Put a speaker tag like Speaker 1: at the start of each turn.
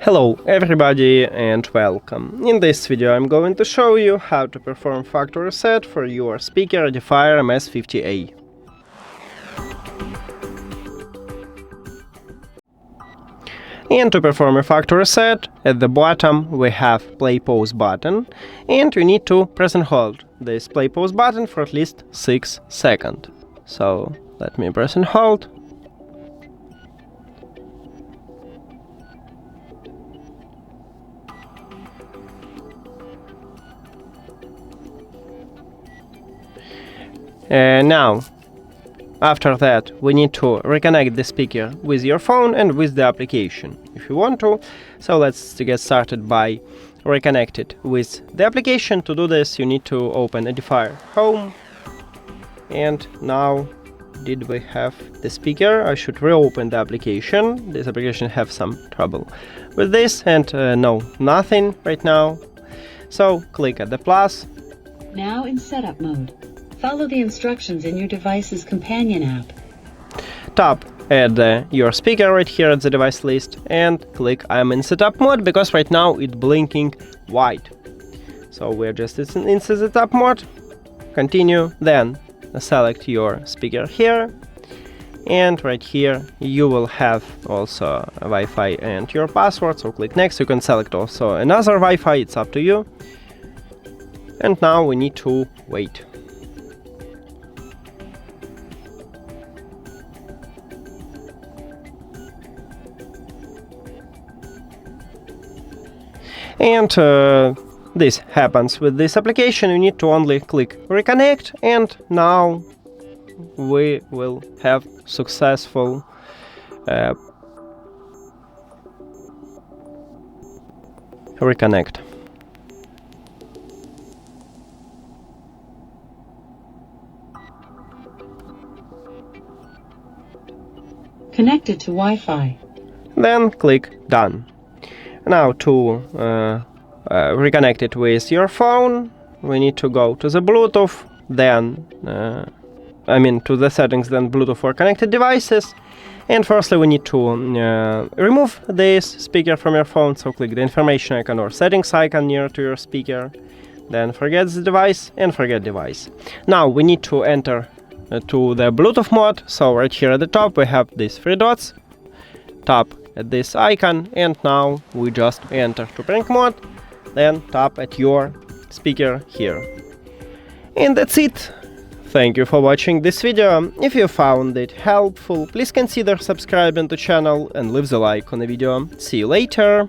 Speaker 1: Hello everybody and welcome. In this video I'm going to show you how to perform factory reset for your speaker EDIFIER MS50A. And to perform a factory reset, at the bottom we have play pause button, and you need to press and hold this play pause button for at least 6 seconds. So let me press and hold. Now, after that, we need to reconnect the speaker with your phone and with the application, if you want to. So let's get started by reconnect it with the application. To do this, you need to open EDIFIER Home. And now, did we have the speaker? I should reopen the application. This application have some trouble with this, and no, nothing right now. So click at the plus.
Speaker 2: Now in setup mode. Follow the instructions in your device's companion app.
Speaker 1: Tap at your speaker right here at the device list and click I'm in setup mode, because right now it's blinking white. So we're just in setup mode. Continue, then select your speaker here, and right here you will have also a Wi-Fi and your password, so click next. You can select also another Wi-Fi, it's up to you. And now we need to wait. And this happens with this application. You need to only click reconnect, and now we will have successful reconnect.
Speaker 2: Connected to Wi-Fi.
Speaker 1: Then click done. Now to reconnect it with your phone, we need to go to the Bluetooth, then to the settings, then Bluetooth for connected devices. And firstly we need to remove this speaker from your phone, so click the information icon or settings icon near to your speaker, then forget the device and forget device. Now we need to enter to the Bluetooth mode, so right here at the top we have these 3 dots. Tap at this icon, and now we just enter to prank mode, then tap at your speaker here. And that's it. Thank you for watching this video. If you found it helpful, please consider subscribing to the channel and leave the like on the video. See you later.